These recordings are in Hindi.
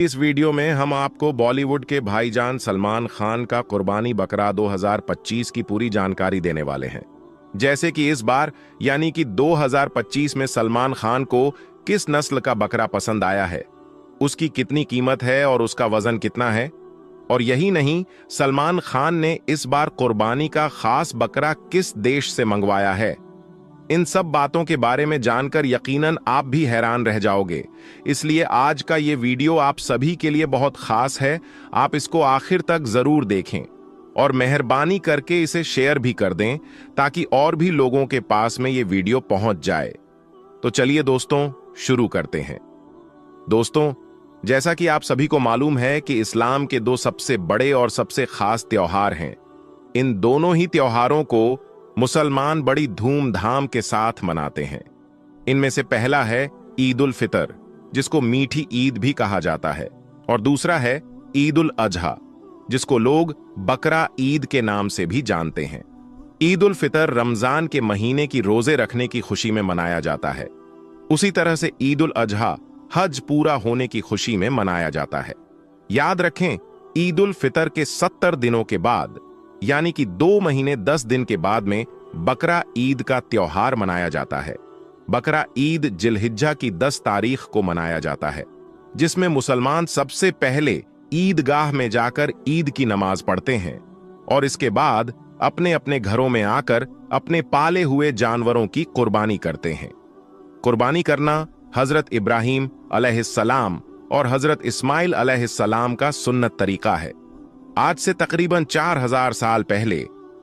इस वीडियो में हम आपको बॉलीवुड के भाईजान सलमान खान का कुर्बानी बकरा 2025 की पूरी जानकारी देने वाले हैं। जैसे कि इस बार यानी कि 2025 में सलमान खान को किस नस्ल का बकरा पसंद आया है, उसकी कितनी कीमत है और उसका वजन कितना है। और यही नहीं, सलमान खान ने इस बार कुर्बानी का खास बकरा किस देश से मंगवाया है। इन सब बातों के बारे में जानकर यकीनन आप भी हैरान रह जाओगे। इसलिए आज का ये वीडियो आप सभी के लिए बहुत खास है। आप इसको आखिर तक जरूर देखें और मेहरबानी करके इसे शेयर भी कर दें ताकि और भी लोगों के पास में ये वीडियो पहुंच जाए। तो चलिए दोस्तों, शुरू करते हैं। दोस्तों, जैसा कि आप सभी को मालूम है कि इस्लाम के दो सबसे बड़े और सबसे खास त्योहार हैं। इन दोनों ही त्योहारों को मुसलमान बड़ी धूमधाम के साथ मनाते हैं। इनमें से पहला है ईद उल फितर, जिसको मीठी ईद भी कहा जाता है, और दूसरा है ईद उल अजहा, जिसको लोग बकरा ईद के नाम से भी जानते हैं। ईद उल फितर रमजान के महीने की रोजे रखने की खुशी में मनाया जाता है। उसी तरह से ईद उल अजहा हज पूरा होने की खुशी में मनाया जाता है। याद रखें, ईद उल फितर के 70 दिनों के बाद यानी कि 2 महीने 10 दिन के बाद में बकरा ईद का त्योहार मनाया जाता है। बकरा ईद जिलहिज्जा की 10 तारीख को मनाया जाता है, जिसमें मुसलमान सबसे पहले ईदगाह में जाकर ईद की नमाज पढ़ते हैं और इसके बाद अपने अपने घरों में आकर अपने पाले हुए जानवरों की कुर्बानी करते हैं। कुर्बानी करना हजरत इब्राहिम अलैहिस्सलाम और हजरत इस्माइल अलैहिस्सलाम का सुन्नत तरीका है। आज से तकरीबन 4000 साल पहले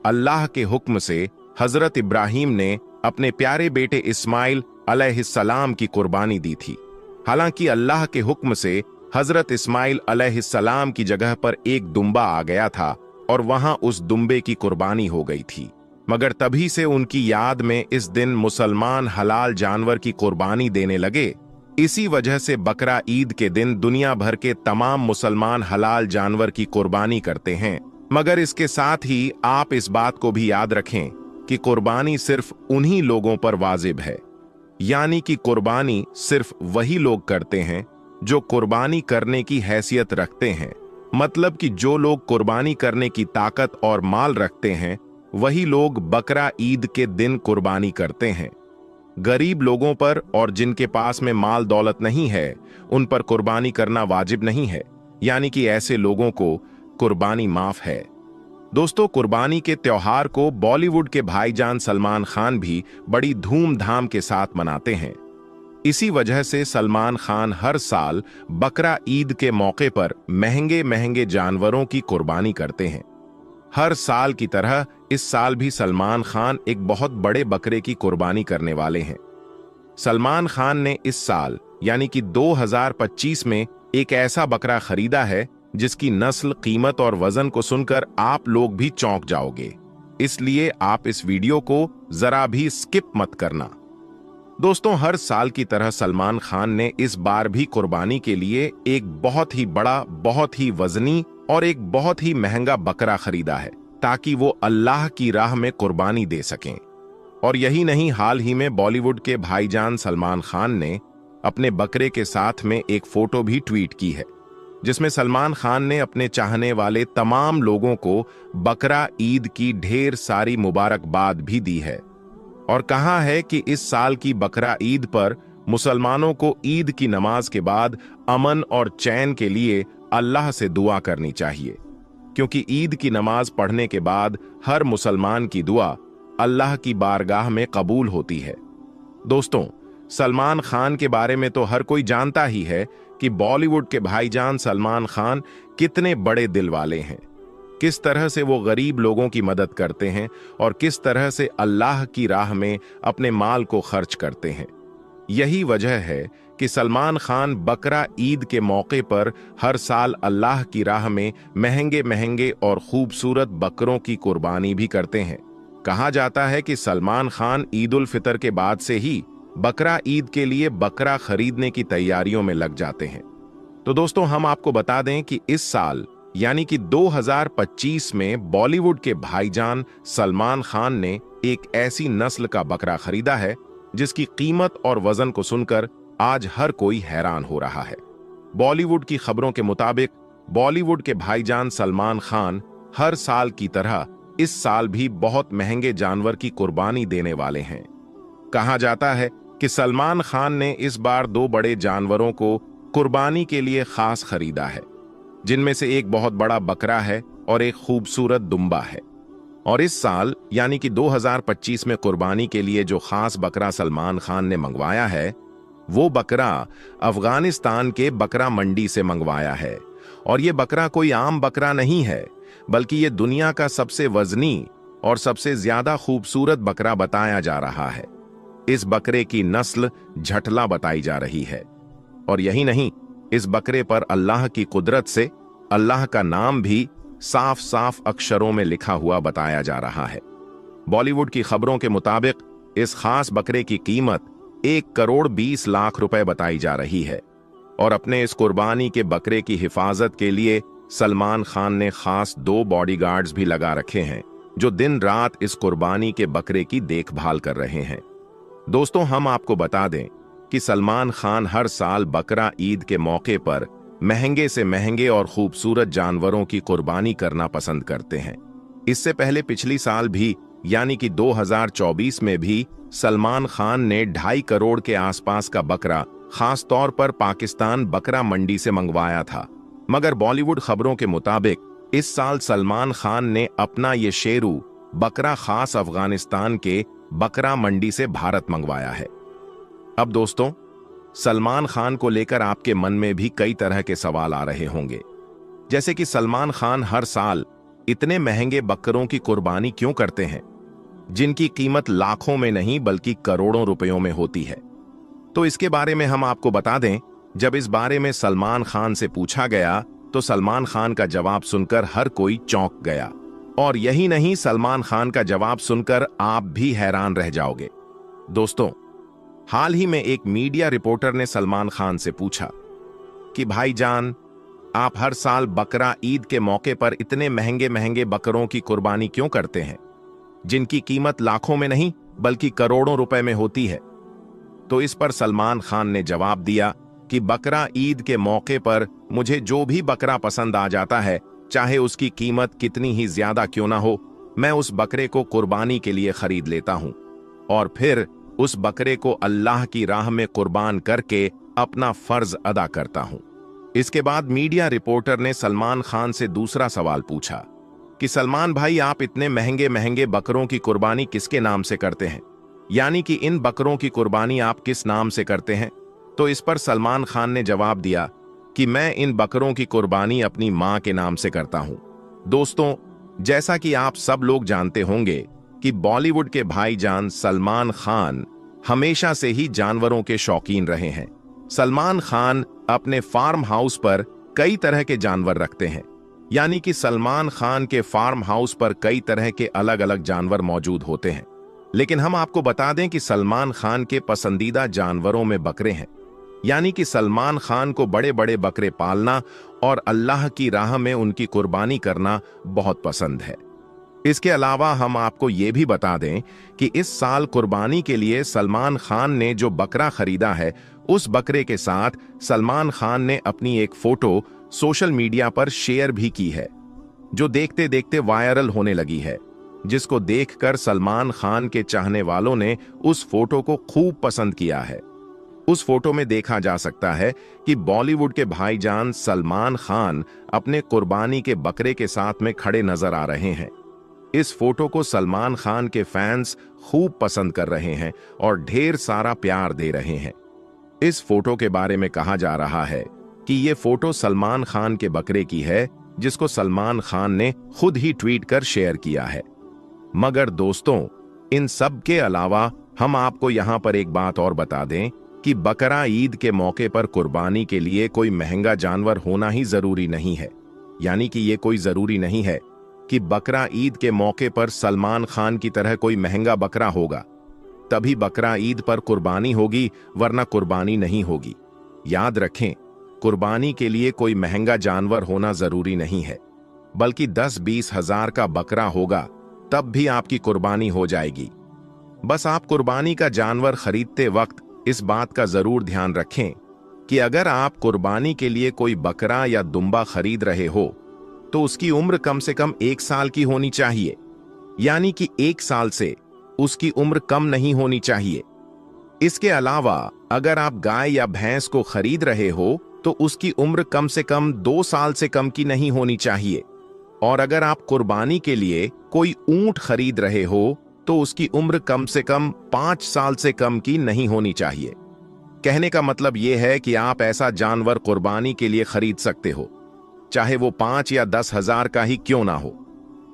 अल्लाह के हुक्म से हजरत इब्राहिम ने अपने प्यारे बेटे इस्माइल अलैहिस्सलाम की कुर्बानी दी थी। हालांकि अल्लाह के हुक्म से हजरत इस्माइल अलैहिस्सलाम की जगह पर एक दुम्बा आ गया था और वहां उस दुम्बे की कुर्बानी हो गई थी, मगर तभी से उनकी याद में इस दिन मुसलमान हलाल जानवर की कुर्बानी देने लगे। इसी वजह से बकरा ईद के दिन दुनिया भर के तमाम मुसलमान हलाल जानवर की कुर्बानी करते हैं। मगर इसके साथ ही आप इस बात को भी याद रखें कि कुर्बानी सिर्फ उन्हीं लोगों पर वाजिब है, यानी कि कुर्बानी सिर्फ वही लोग करते हैं जो कुर्बानी करने की हैसियत रखते हैं। मतलब कि जो लोग कुर्बानी करने की ताकत और माल रखते हैं, वही लोग बकरा ईद के दिन कुर्बानी करते हैं। गरीब लोगों पर और जिनके पास में माल दौलत नहीं है, उन पर कुर्बानी करना वाजिब नहीं है, यानी कि ऐसे लोगों को कुर्बानी माफ है। दोस्तों, कुर्बानी के त्योहार को बॉलीवुड के भाईजान सलमान खान भी बड़ी धूमधाम के साथ मनाते हैं। इसी वजह से सलमान खान हर साल बकरा ईद के मौके पर महंगे महंगे जानवरों की कुर्बानी करते हैं। हर साल की तरह इस साल भी सलमान खान एक बहुत बड़े बकरे की कुर्बानी करने वाले हैं। सलमान खान ने इस साल यानी कि 2025 में एक ऐसा बकरा खरीदा है जिसकी नस्ल, कीमत और वजन को सुनकर आप लोग भी चौंक जाओगे। इसलिए आप इस वीडियो को जरा भी स्किप मत करना। दोस्तों, हर साल की तरह सलमान खान ने इस बार भी कुर्बानी के लिए एक बहुत ही बड़ा, बहुत ही वजनी और एक बहुत ही महंगा बकरा खरीदा है ताकि वो अल्लाह की राह में कुर्बानी दे सकें। और यही नहीं, हाल ही में बॉलीवुड के भाईजान सलमान खान ने अपने बकरे के साथ में एक फोटो भी ट्वीट की है, जिसमें सलमान खान ने अपने चाहने वाले तमाम लोगों को बकरा ईद की ढेर सारी मुबारकबाद भी दी है और कहा है कि इस साल की बकरा ईद पर मुसलमानों को ईद की नमाज के बाद अमन और चैन के लिए अल्लाह से दुआ करनी चाहिए, क्योंकि ईद की नमाज पढ़ने के बाद हर मुसलमान की दुआ अल्लाह की बारगाह में कबूल होती है। दोस्तों, सलमान खान के बारे में तो हर कोई जानता ही है कि बॉलीवुड के भाईजान सलमान खान कितने बड़े दिल वाले हैं, किस तरह से वो गरीब लोगों की मदद करते हैं और किस तरह से अल्लाह की राह में अपने माल को खर्च करते हैं। यही वजह है कि सलमान खान बकरा ईद के मौके पर हर साल अल्लाह की राह में महंगे महंगे और खूबसूरत बकरों की कुर्बानी भी करते हैं। कहा जाता है कि सलमान खान ईद उल फितर के बाद से ही बकरा ईद के लिए बकरा खरीदने की तैयारियों में लग जाते हैं। तो दोस्तों, हम आपको बता दें कि इस साल यानी कि 2025 में बॉलीवुड के भाईजान सलमान खान ने एक ऐसी नस्ल का बकरा खरीदा है जिसकी कीमत और वजन को सुनकर आज हर कोई हैरान हो रहा है। बॉलीवुड की खबरों के मुताबिक बॉलीवुड के भाईजान सलमान खान हर साल की तरह इस साल भी बहुत महंगे जानवर की कुर्बानी देने वाले हैं। कहा जाता है कि सलमान खान ने इस बार 2 बड़े जानवरों को कुर्बानी के लिए खास खरीदा है, जिनमें से एक बहुत बड़ा बकरा है और एक खूबसूरत दुम्बा है। और इस साल यानी कि 2025 में कुर्बानी के लिए जो खास बकरा सलमान खान ने मंगवाया है, वो बकरा अफगानिस्तान के बकरा मंडी से मंगवाया है। और ये बकरा कोई आम बकरा नहीं है, बल्कि ये दुनिया का सबसे वजनी और सबसे ज्यादा खूबसूरत बकरा बताया जा रहा है। इस बकरे की नस्ल झटला बताई जा रही है। और यही नहीं, इस बकरे पर अल्लाह की कुदरत से अल्लाह का नाम भी साफ साफ अक्षरों में लिखा हुआ बताया जा रहा है। बॉलीवुड की खबरों के मुताबिक इस खास बकरे की कीमत 1,20,00,000 रुपए बताई जा रही है। और अपने इस कुर्बानी के बकरे की हिफाजत के लिए सलमान खान ने खास 2 बॉडीगार्ड्स भी लगा रखे हैं, जो दिन रात इस कुर्बानी के बकरे की देखभाल कर रहे हैं। दोस्तों, हम आपको बता दें कि सलमान खान हर साल बकरा ईद के मौके पर महंगे से महंगे और खूबसूरत जानवरों की कुर्बानी करना पसंद करते हैं। इससे पहले पिछली साल भी यानी कि 2024 में भी सलमान खान ने 2.5 करोड़ के आसपास का बकरा खास तौर पर पाकिस्तान बकरा मंडी से मंगवाया था। मगर बॉलीवुड खबरों के मुताबिक इस साल सलमान खान ने अपना ये शेरू बकरा खास अफगानिस्तान के बकरा मंडी से भारत मंगवाया है। अब दोस्तों, सलमान खान को लेकर आपके मन में भी कई तरह के सवाल आ रहे होंगे, जैसे कि सलमान खान हर साल इतने महंगे बकरों की कुर्बानी क्यों करते हैं, जिनकी कीमत लाखों में नहीं बल्कि करोड़ों रुपयों में होती है। तो इसके बारे में हम आपको बता दें, जब इस बारे में सलमान खान से पूछा गया तो सलमान खान का जवाब सुनकर हर कोई चौंक गया। और यही नहीं, सलमान खान का जवाब सुनकर आप भी हैरान रह जाओगे। दोस्तों, हाल ही में एक मीडिया रिपोर्टर ने सलमान खान से पूछा कि भाईजान, आप हर साल बकरा ईद के मौके पर इतने महंगे महंगे बकरों की कुर्बानी क्यों करते हैं, जिनकी कीमत लाखों में नहीं बल्कि करोड़ों रुपए में होती है। तो इस पर सलमान खान ने जवाब दिया कि बकरा ईद के मौके पर मुझे जो भी बकरा पसंद आ जाता है, चाहे उसकी कीमत कितनी ही ज्यादा क्यों ना हो, मैं उस बकरे को कुर्बानी के लिए खरीद लेता हूं और फिर उस बकरे को अल्लाह की राह में कुर्बान करके अपना फर्ज अदा करता हूं। इसके बाद मीडिया रिपोर्टर ने सलमान खान से दूसरा सवाल पूछा कि सलमान भाई, आप इतने महंगे महंगे बकरों की कुर्बानी किसके नाम से करते हैं, यानी कि इन बकरों की कुर्बानी आप किस नाम से करते हैं। तो इस पर सलमान खान ने जवाब दिया कि मैं इन बकरों की कुर्बानी अपनी मां के नाम से करता हूं। दोस्तों, जैसा कि आप सब लोग जानते होंगे कि बॉलीवुड के भाईजान सलमान खान हमेशा से ही जानवरों के शौकीन रहे हैं। सलमान खान अपने फार्म हाउस पर कई तरह के जानवर रखते हैं, यानी कि सलमान खान के फार्म हाउस पर कई तरह के अलग अलग जानवर मौजूद होते हैं। लेकिन हम आपको बता दें कि सलमान खान के पसंदीदा जानवरों में बकरे हैं, यानी कि सलमान खान को बड़े बड़े बकरे पालना और अल्लाह की राह में उनकी कुर्बानी करना बहुत पसंद है। इसके अलावा हम आपको ये भी बता दें कि इस साल कुर्बानी के लिए सलमान खान ने जो बकरा खरीदा है, उस बकरे के साथ सलमान खान ने अपनी एक फोटो सोशल मीडिया पर शेयर भी की है, जो देखते देखते वायरल होने लगी है, जिसको देखकर सलमान खान के चाहने वालों ने उस फोटो को खूब पसंद किया है। उस फोटो में देखा जा सकता है कि बॉलीवुड के भाईजान सलमान खान अपने कुर्बानी के बकरे के साथ में खड़े नजर आ रहे हैं। इस फोटो को सलमान खान के फैंस खूब पसंद कर रहे हैं और ढेर सारा प्यार दे रहे हैं। इस फोटो के बारे में कहा जा रहा है कि ये फोटो सलमान खान के बकरे की है, जिसको सलमान खान ने खुद ही ट्वीट कर शेयर किया है। मगर दोस्तों, इन सब के अलावा हम आपको यहां पर एक बात और बता दें कि बकरा ईद के मौके पर कुर्बानी के लिए कोई महंगा जानवर होना ही जरूरी नहीं है। यानी कि ये कोई जरूरी नहीं है कि बकरा ईद के मौके पर सलमान खान की तरह कोई महंगा बकरा होगा तभी बकरा ईद पर कुर्बानी होगी, वरना कुर्बानी नहीं होगी। याद रखें, कुर्बानी के लिए कोई महंगा जानवर होना जरूरी नहीं है, बल्कि 10-20 हजार का बकरा होगा तब भी आपकी कुर्बानी हो जाएगी। बस आप कुर्बानी का जानवर खरीदते वक्त इस बात का जरूर ध्यान रखें कि अगर आप कुर्बानी के लिए कोई बकरा या दुम्बा खरीद रहे हो तो उसकी उम्र कम से कम 1 साल की होनी चाहिए, यानी कि 1 साल से उसकी उम्र कम नहीं होनी चाहिए। इसके अलावा अगर आप गाय या भैंस को खरीद रहे हो तो उसकी उम्र कम से कम 2 साल से कम की नहीं होनी चाहिए। और अगर आप कुर्बानी के लिए कोई ऊंट खरीद रहे हो तो उसकी उम्र कम से कम 5 साल से कम की नहीं होनी चाहिए। कहने का मतलब यह है कि आप ऐसा जानवर कुर्बानी के लिए खरीद सकते हो, चाहे वो 5 या 10 हजार का ही क्यों ना हो,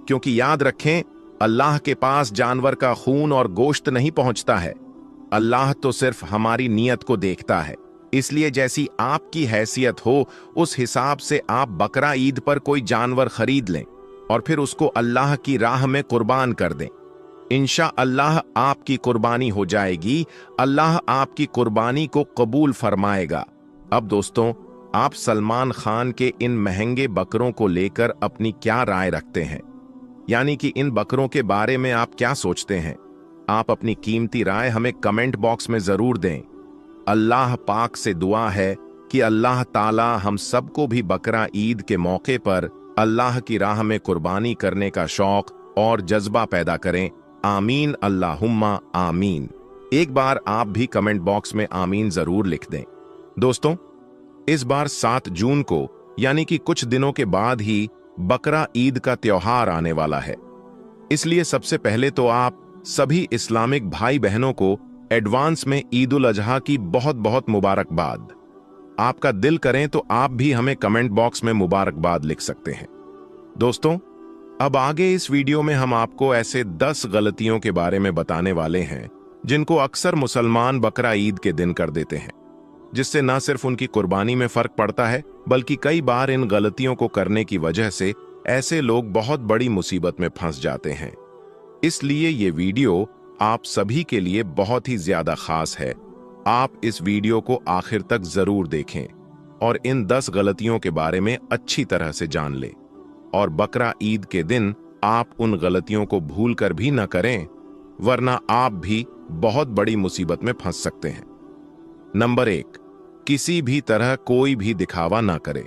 क्योंकि याद रखें, अल्लाह के पास जानवर का खून और गोश्त नहीं पहुंचता है। अल्लाह तो सिर्फ हमारी नीयत को देखता है। इसलिए जैसी आपकी हैसियत हो उस हिसाब से आप बकरा ईद पर कोई जानवर खरीद लें और फिर उसको अल्लाह की राह में कुर्बान कर दें। इंशाअल्लाह आपकी कुर्बानी हो जाएगी, अल्लाह आपकी कुर्बानी को कबूल फरमाएगा। अब दोस्तों, आप सलमान खान के इन महंगे बकरों को लेकर अपनी क्या राय रखते हैं, यानी कि इन बकरों के बारे में आप क्या सोचते हैं? आप अपनी कीमती राय हमें कमेंट बॉक्स में जरूर दें। अल्लाह पाक से दुआ है कि अल्लाह ताला हम सबको भी बकरा ईद के मौके पर अल्लाह की राह में कुर्बानी करने का शौक और जज्बा पैदा करें। आमीन अल्लाहुम्मा आमीन। एक बार आप भी कमेंट बॉक्स में आमीन जरूर लिख दें। दोस्तों, इस बार 7 जून को यानी कि कुछ दिनों के बाद ही बकरा ईद का त्योहार आने वाला है। इसलिए सबसे पहले तो आप सभी इस्लामिक भाई बहनों को एडवांस में ईद उल अजहा की बहुत बहुत मुबारकबाद। आपका दिल करें तो आप भी हमें कमेंट बॉक्स में मुबारकबाद लिख सकते हैं। दोस्तों, अब आगे इस वीडियो में हम आपको ऐसे 10 गलतियों के बारे में बताने वाले हैं जिनको अक्सर मुसलमान बकरा ईद के दिन कर देते हैं, जिससे न सिर्फ उनकी कुर्बानी में फर्क पड़ता है बल्कि कई बार इन गलतियों को करने की वजह से ऐसे लोग बहुत बड़ी मुसीबत में फंस जाते हैं। इसलिए ये वीडियो आप सभी के लिए बहुत ही ज्यादा खास है। आप इस वीडियो को आखिर तक जरूर देखें और इन 10 गलतियों के बारे में अच्छी तरह से जान लें, और बकरा ईद के दिन आप उन गलतियों को भूल कर भी न करें, वरना आप भी बहुत बड़ी मुसीबत में फंस सकते हैं। नंबर 1, किसी भी तरह कोई भी दिखावा ना करें।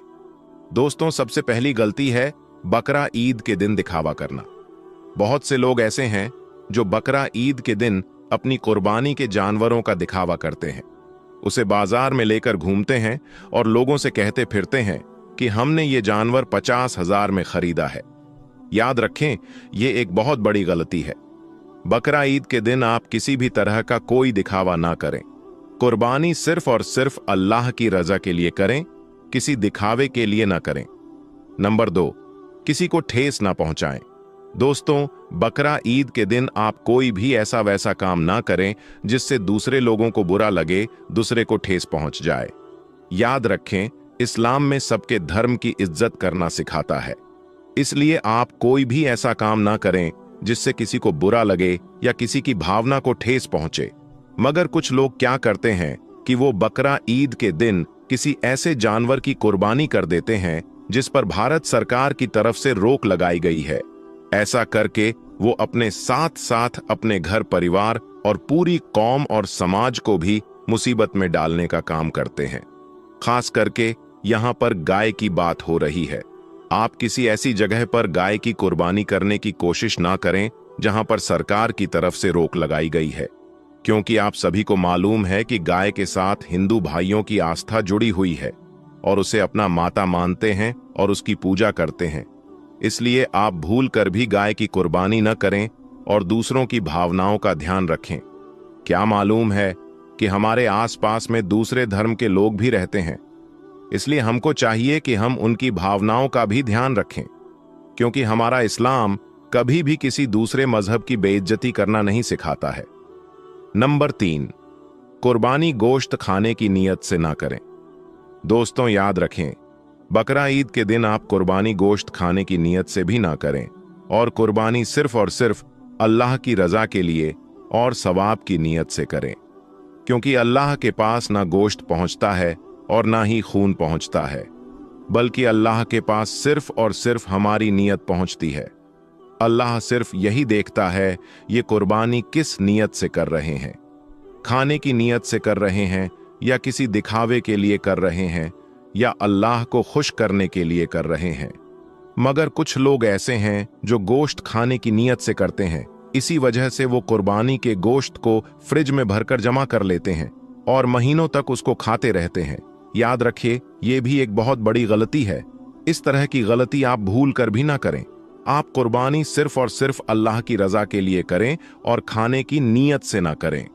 दोस्तों, सबसे पहली गलती है बकरा ईद के दिन दिखावा करना। बहुत से लोग ऐसे हैं जो बकरा ईद के दिन अपनी कुर्बानी के जानवरों का दिखावा करते हैं, उसे बाजार में लेकर घूमते हैं और लोगों से कहते फिरते हैं कि हमने ये जानवर 50,000 में खरीदा है। याद रखें, ये एक बहुत बड़ी गलती है। बकरा ईद के दिन आप किसी भी तरह का कोई दिखावा ना करें। कुर्बानी सिर्फ और सिर्फ अल्लाह की रजा के लिए करें, किसी दिखावे के लिए ना करें। नंबर 2, किसी को ठेस ना पहुंचाएं। दोस्तों, बकरा ईद के दिन आप कोई भी ऐसा वैसा काम ना करें जिससे दूसरे लोगों को बुरा लगे, दूसरे को ठेस पहुंच जाए। याद रखें, इस्लाम में सबके धर्म की इज्जत करना सिखाता है। इसलिए आप कोई भी ऐसा काम ना करें जिससे किसी को बुरा लगे या किसी की भावना को ठेस पहुंचे। मगर कुछ लोग क्या करते हैं कि वो बकरा ईद के दिन किसी ऐसे जानवर की कुर्बानी कर देते हैं जिस पर भारत सरकार की तरफ से रोक लगाई गई है। ऐसा करके वो अपने साथ साथ अपने घर परिवार और पूरी कौम और समाज को भी मुसीबत में डालने का काम करते हैं। खास करके यहाँ पर गाय की बात हो रही है। आप किसी ऐसी जगह पर गाय की कुर्बानी करने की कोशिश ना करें जहां पर सरकार की तरफ से रोक लगाई गई है, क्योंकि आप सभी को मालूम है कि गाय के साथ हिंदू भाइयों की आस्था जुड़ी हुई है और उसे अपना माता मानते हैं और उसकी पूजा करते हैं। इसलिए आप भूल कर भी गाय की कुर्बानी न करें और दूसरों की भावनाओं का ध्यान रखें। क्या मालूम है कि हमारे आसपास में दूसरे धर्म के लोग भी रहते हैं, इसलिए हमको चाहिए कि हम उनकी भावनाओं का भी ध्यान रखें, क्योंकि हमारा इस्लाम कभी भी किसी दूसरे मजहब की बेइज्जती करना नहीं सिखाता है। नंबर 3, कुर्बानी गोश्त खाने की नीयत से ना करें। दोस्तों, याद रखें, बकरा ईद के दिन आप कुर्बानी गोश्त खाने की नीयत से भी ना करें और कुर्बानी सिर्फ और सिर्फ अल्लाह की रजा के लिए और सवाब की नीयत से करें, क्योंकि अल्लाह के पास ना गोश्त पहुंचता है और ना ही खून पहुंचता है, बल्कि अल्लाह के पास सिर्फ और सिर्फ हमारी नीयत पहुंचती है। अल्लाह सिर्फ यही देखता है ये कुर्बानी किस नीयत से कर रहे हैं। खाने की नीयत से कर रहे हैं या किसी दिखावे के लिए कर रहे हैं या अल्लाह को खुश करने के लिए कर रहे हैं। मगर कुछ लोग ऐसे हैं जो गोश्त खाने की नीयत से करते हैं, इसी वजह से वो कुर्बानी के गोश्त को फ्रिज में भरकर जमा कर लेते हैं और महीनों तक उसको खाते रहते हैं। याद रखिए, ये भी एक बहुत बड़ी गलती है। इस तरह की गलती आप भूल कर भी ना करें। आप कुर्बानी सिर्फ और सिर्फ अल्लाह की रजा के लिए करें और खाने की नीयत से ना करें।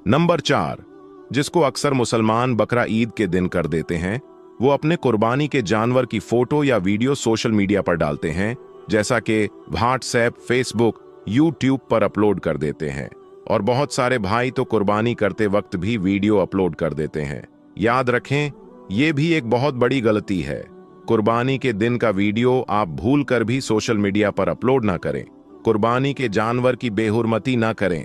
नंबर 4, जिसको अक्सर मुसलमान बकरा ईद के दिन कर देते हैं, वो अपने कुर्बानी के जानवर की फोटो या वीडियो सोशल मीडिया पर डालते हैं, जैसा कि व्हाट्सएप, फेसबुक, यूट्यूब पर अपलोड कर देते हैं। और बहुत सारे भाई तो कुर्बानी करते वक्त भी वीडियो अपलोड कर देते हैं। याद रखें, ये भी एक बहुत बड़ी गलती है। कुर्बानी के दिन का वीडियो आप भूल कर भी सोशल मीडिया पर अपलोड ना करें। कुर्बानी के जानवर की बेहुरमती ना करें।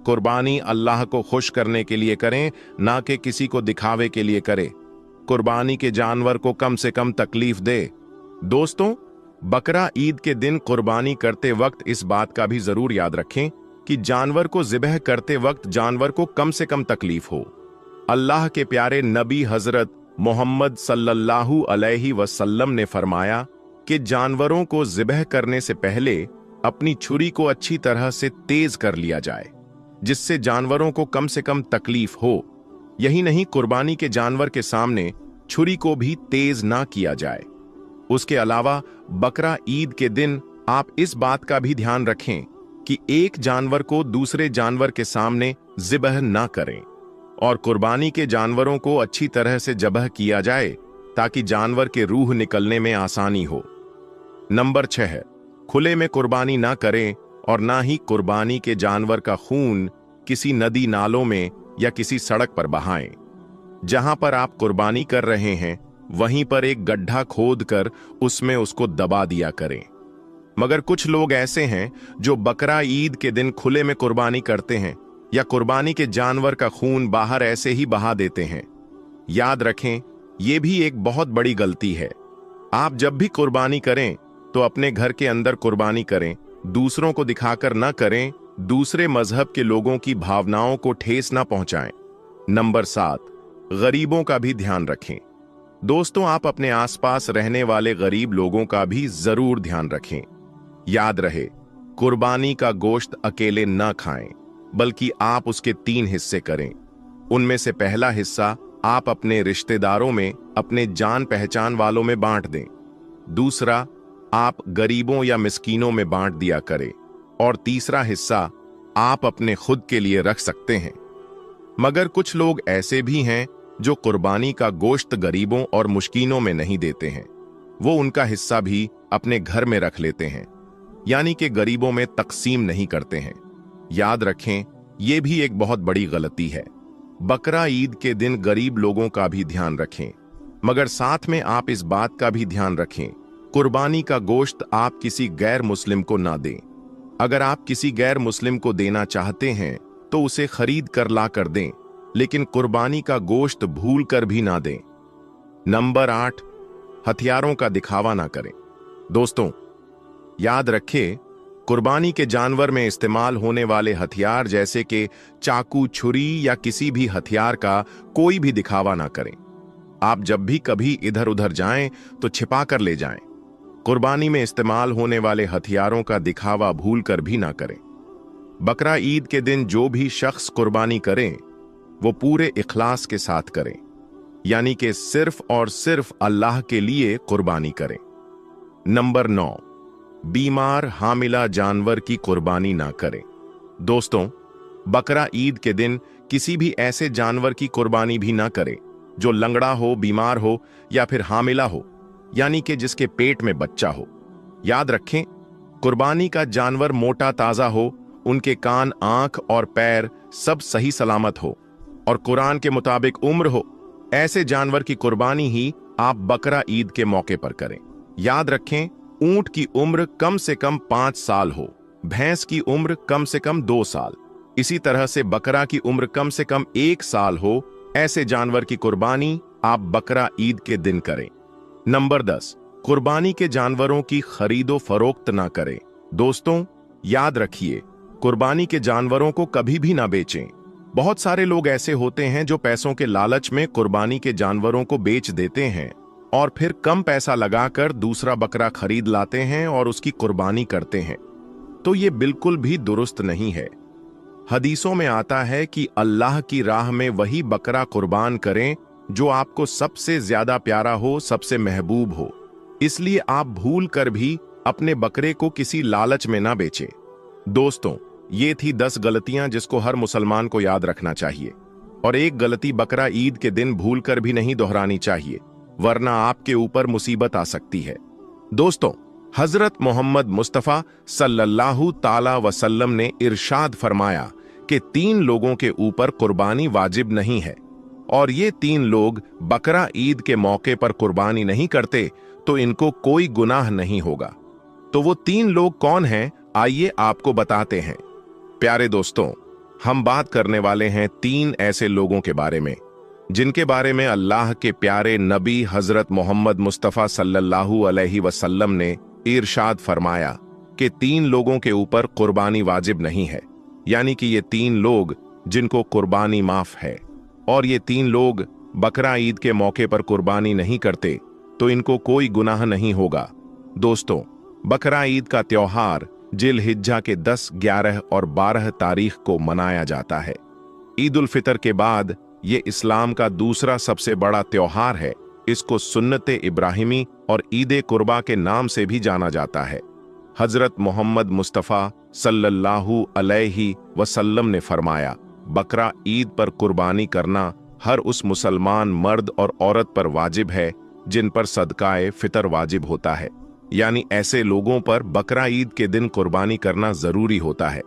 कुर्बानी अल्लाह को खुश करने के लिए करें, ना कि किसी को दिखावे के लिए करें। कुर्बानी के जानवर को कम से कम तकलीफ दे। दोस्तों, बकरा ईद के दिन कुर्बानी करते वक्त इस बात का भी जरूर याद रखें कि जानवर को ज़िबह करते वक्त जानवर को कम से कम तकलीफ हो। अल्लाह के प्यारे नबी हजरत मोहम्मद सल्लल्लाहु अलैहि वसल्लम ने फरमाया कि जानवरों को ज़िबह करने से पहले अपनी छुरी को अच्छी तरह से तेज कर लिया जाए, जिससे जानवरों को कम से कम तकलीफ हो। यही नहीं, कुर्बानी के जानवर के सामने छुरी को भी तेज ना किया जाए। उसके अलावा बकरा ईद के दिन आप इस बात का भी ध्यान रखें कि एक जानवर को दूसरे जानवर के सामने ज़िबह ना करें और कुर्बानी के जानवरों को अच्छी तरह से ज़बह किया जाए ताकि जानवर के रूह निकलने में आसानी हो। नंबर 6, खुले में कुर्बानी ना करें और ना ही कुर्बानी के जानवर का खून किसी नदी, नालों में या किसी सड़क पर बहाएं। जहां पर आप कुर्बानी कर रहे हैं वहीं पर एक गड्ढा खोद कर उसमें उसको दबा दिया करें। मगर कुछ लोग ऐसे हैं जो बकरा ईद के दिन खुले में कुर्बानी करते हैं या कुर्बानी के जानवर का खून बाहर ऐसे ही बहा देते हैं। याद रखें, यह भी एक बहुत बड़ी गलती है। आप जब भी कुर्बानी करें तो अपने घर के अंदर कुर्बानी करें, दूसरों को दिखाकर न करें, दूसरे मजहब के लोगों की भावनाओं को ठेस न पहुंचाएं। नंबर 7, गरीबों का भी ध्यान रखें। दोस्तों, आप अपने आसपास रहने वाले गरीब लोगों का भी जरूर ध्यान रखें। याद रहे, कुर्बानी का गोश्त अकेले न खाएं, बल्कि आप उसके 3 हिस्से करें। उनमें से पहला हिस्सा आप अपने रिश्तेदारों में, अपने जान पहचान वालों में बांट दें। दूसरा, आप गरीबों या मिस्कीनों में बांट दिया करें। और तीसरा हिस्सा आप अपने खुद के लिए रख सकते हैं। मगर कुछ लोग ऐसे भी हैं जो कुर्बानी का गोश्त गरीबों और मुस्कीनों में नहीं देते हैं। वो उनका हिस्सा भी अपने घर में रख लेते हैं, यानी कि गरीबों में तकसीम नहीं करते हैं। याद रखें, ये भी एक बहुत बड़ी गलती है। बकरा ईद के दिन गरीब लोगों का भी ध्यान रखें, मगर साथ में आप इस बात का भी ध्यान रखें, कुर्बानी का गोश्त आप किसी गैर मुस्लिम को ना दें। अगर आप किसी गैर मुस्लिम को देना चाहते हैं तो उसे खरीद कर ला कर दें, लेकिन कुर्बानी का गोश्त भूल कर भी ना दें। नंबर 8, हथियारों का दिखावा ना करें। दोस्तों, याद रखें, कुर्बानी के जानवर में इस्तेमाल होने वाले हथियार जैसे कि चाकू, छुरी या किसी भी हथियार का कोई भी दिखावा ना करें। आप जब भी कभी इधर उधर जाएं तो छिपा कर ले जाएं। कुर्बानी में इस्तेमाल होने वाले हथियारों का दिखावा भूल कर भी ना करें। बकरा ईद के दिन जो भी शख्स कुर्बानी करें वो पूरे इखलास के साथ करें, यानी कि सिर्फ और सिर्फ अल्लाह के लिए कुर्बानी करें। नंबर 9, बीमार हामिला जानवर की कुर्बानी ना करें। दोस्तों, बकरा ईद के दिन किसी भी ऐसे जानवर की कुर्बानी भी ना करें जो लंगड़ा हो, बीमार हो या फिर हामिला हो, यानी कि जिसके पेट में बच्चा हो। याद रखें, कुर्बानी का जानवर मोटा ताजा हो, उनके कान, आंख और पैर सब सही सलामत हो और कुरान के मुताबिक उम्र हो। ऐसे जानवर की कुर्बानी ही आप बकरा ईद के मौके पर करें। याद रखें, ऊंट की उम्र कम से कम 5 साल हो, भैंस की उम्र कम से कम 2 साल, इसी तरह से बकरा की उम्र कम से कम 1 साल हो। ऐसे जानवर की कुर्बानी आप बकरा ईद के दिन करें। नंबर 10, कुर्बानी के जानवरों की खरीदो फरोख्त ना करें। दोस्तों, याद रखिए, कुर्बानी के जानवरों को कभी भी ना बेचें। बहुत सारे लोग ऐसे होते हैं जो पैसों के लालच में कुर्बानी के जानवरों को बेच देते हैं और फिर कम पैसा लगाकर दूसरा बकरा खरीद लाते हैं और उसकी कुर्बानी करते हैं। तो ये बिल्कुल भी दुरुस्त नहीं है। हदीसों में आता है कि अल्लाह की राह में वही बकरा कुर्बान करें जो आपको सबसे ज्यादा प्यारा हो, सबसे महबूब हो। इसलिए आप भूल कर भी अपने बकरे को किसी लालच में ना बेचें। दोस्तों, ये थी 10 गलतियां जिसको हर मुसलमान को याद रखना चाहिए। और एक गलती बकरा ईद के दिन भूल कर भी नहीं दोहरानी चाहिए, वरना आपके ऊपर मुसीबत आ सकती है। दोस्तों, हजरत मोहम्मद मुस्तफ़ा सल्लल्लाहु ताला वसल्लम ने इरशाद फरमाया कि 3 लोगों के ऊपर कुर्बानी वाजिब नहीं है, और ये 3 लोग बकरा ईद के मौके पर कुर्बानी नहीं करते तो इनको कोई गुनाह नहीं होगा। तो वो 3 लोग कौन हैं, आइए आपको बताते हैं। प्यारे दोस्तों, हम बात करने वाले हैं 3 ऐसे लोगों के बारे में जिनके बारे में अल्लाह के प्यारे नबी हजरत मोहम्मद मुस्तफ़ा सल्लल्लाहु अलैहि वसल्लम ने इरशाद फरमाया कि 3 लोगों के ऊपर कुर्बानी वाजिब नहीं है, यानी कि ये 3 लोग जिनको कुर्बानी माफ है, और ये 3 लोग बकरा ईद के मौके पर कुर्बानी नहीं करते तो इनको कोई गुनाह नहीं होगा। दोस्तों, बकरा ईद का त्योहार जिल हिज्जा के 10, 11 और 12 तारीख को मनाया जाता है। ईद उल फितर के बाद ये इस्लाम का दूसरा सबसे बड़ा त्योहार है। इसको सुन्नते इब्राहिमी और ईद कुर्बा के नाम से भी जाना जाता है। हजरत मोहम्मद मुस्तफ़ा सल्लल्लाहु अलैहि वसल्लम ने फरमाया, बकरा ईद पर कुर्बानी करना हर उस मुसलमान मर्द और औरत पर वाजिब है जिन पर सदकाए फितर वाजिब होता है, यानी ऐसे लोगों पर बकरा ईद के दिन कुर्बानी करना जरूरी होता है।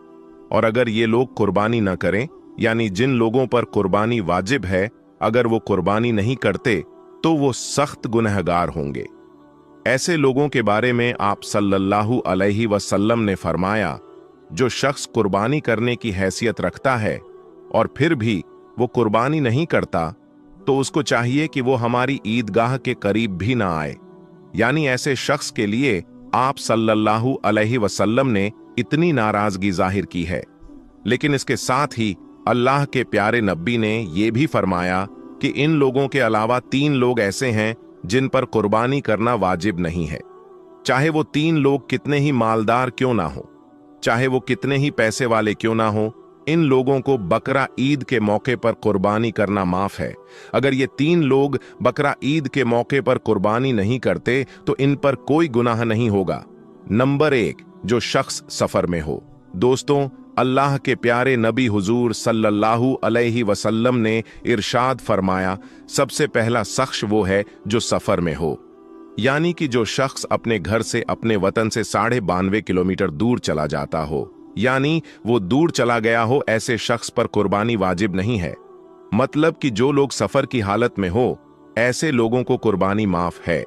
और अगर ये लोग कुर्बानी न करें, यानी जिन लोगों पर कुर्बानी वाजिब है, अगर वो कुर्बानी नहीं करते तो वो सख्त गुनहगार होंगे। ऐसे लोगों के बारे में आप सल्लल्लाहु अलैहि वसल्लम ने फरमाया, जो शख्स कुर्बानी करने की हैसियत रखता है और फिर भी वो कुर्बानी नहीं करता तो उसको चाहिए कि वो हमारी ईदगाह के करीब भी ना आए। यानी ऐसे शख्स के लिए आप सल्लल्लाहु अलैहि वसल्लम ने इतनी नाराजगी जाहिर की है। लेकिन इसके साथ ही अल्लाह के प्यारे नबी ने यह भी फरमाया कि इन लोगों के अलावा 3 लोग ऐसे हैं जिन पर कुर्बानी करना वाजिब नहीं है। चाहे वो 3 लोग कितने ही मालदार क्यों ना हो, चाहे वो कितने ही पैसे वाले क्यों ना हो, इन लोगों को बकरा ईद के मौके पर कुर्बानी करना माफ है। अगर ये 3 लोग बकरा ईद के मौके पर कुर्बानी नहीं करते तो इन पर कोई गुनाह नहीं होगा। नंबर 1, जो शख्स सफर में हो। दोस्तों, अल्लाह के प्यारे नबी हुजूर सल्लल्लाहु अलैहि वसल्लम ने इरशाद फरमाया, सबसे पहला शख्स वो है जो सफर में हो, यानी कि जो शख्स अपने घर से, अपने वतन से 92.5 किलोमीटर दूर चला जाता हो, यानी वो दूर चला गया हो, ऐसे शख्स पर कुर्बानी वाजिब नहीं है। मतलब कि जो लोग सफर की हालत में हो, ऐसे लोगों को कुर्बानी माफ है।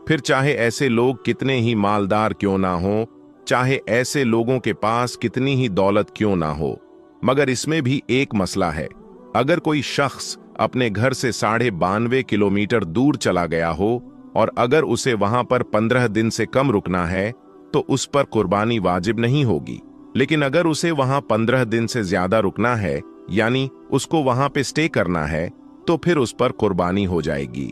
फिर चाहे ऐसे लोग कितने ही मालदार क्यों ना हो, चाहे ऐसे लोगों के पास कितनी ही दौलत क्यों ना हो, मगर इसमें भी एक मसला है। अगर कोई शख्स अपने घर से 92.5 किलोमीटर दूर चला गया हो और अगर उसे वहां पर 15 दिन से कम रुकना है तो उस पर कुर्बानी वाजिब नहीं होगी। लेकिन अगर उसे वहां 15 दिन से ज्यादा रुकना है, यानी उसको वहां पे स्टे करना है, तो फिर उस पर कुर्बानी हो जाएगी।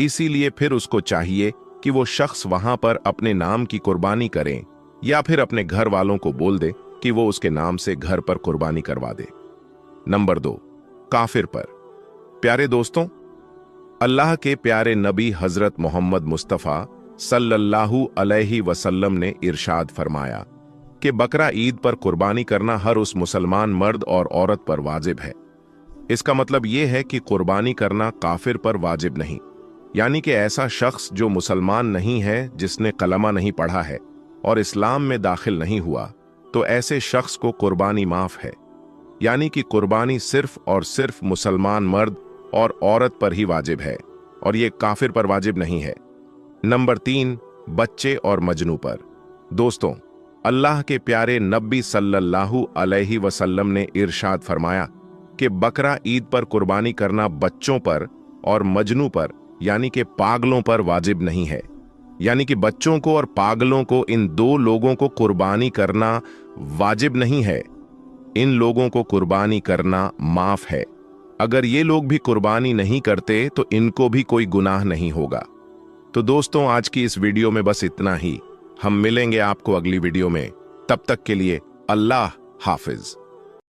इसीलिए फिर उसको चाहिए कि वो शख्स वहां पर अपने नाम की कुर्बानी करे या फिर अपने घर वालों को बोल दे कि वो उसके नाम से घर पर कुर्बानी करवा दे। नंबर 2, काफिर पर। प्यारे दोस्तों, अल्लाह के प्यारे नबी हजरत मोहम्मद मुस्तफ़ा सल्लल्लाहु अलैहि वसल्लम ने इरशाद फरमाया कि बकरा ईद पर कुर्बानी करना हर उस मुसलमान मर्द और औरत पर वाजिब है। इसका मतलब यह है कि कुर्बानी करना काफिर पर वाजिब नहीं, यानी कि ऐसा शख्स जो मुसलमान नहीं है, जिसने कलमा नहीं पढ़ा है और इस्लाम में दाखिल नहीं हुआ, तो ऐसे शख्स को कुर्बानी माफ है। यानी कि कुर्बानी सिर्फ और सिर्फ मुसलमान मर्द और औरत पर ही वाजिब है और ये काफिर पर वाजिब नहीं है। नंबर 3, बच्चे और मजनू पर। दोस्तों, अल्लाह के प्यारे नबी सल्लल्लाहु अलैहि वसल्लम ने इरशाद फरमाया कि बकरा ईद पर कुर्बानी करना बच्चों पर और मजनू पर, यानी कि पागलों पर वाजिब नहीं है। यानी कि बच्चों को और पागलों को, इन 2 लोगों को कुर्बानी करना वाजिब नहीं है। इन लोगों को कुर्बानी करना माफ है। अगर ये लोग भी कुर्बानी नहीं करते तो इनको भी कोई गुनाह नहीं होगा। तो दोस्तों, आज की इस वीडियो में बस इतना ही। हम मिलेंगे आपको अगली वीडियो में। तब तक के लिए अल्लाह हाफिज।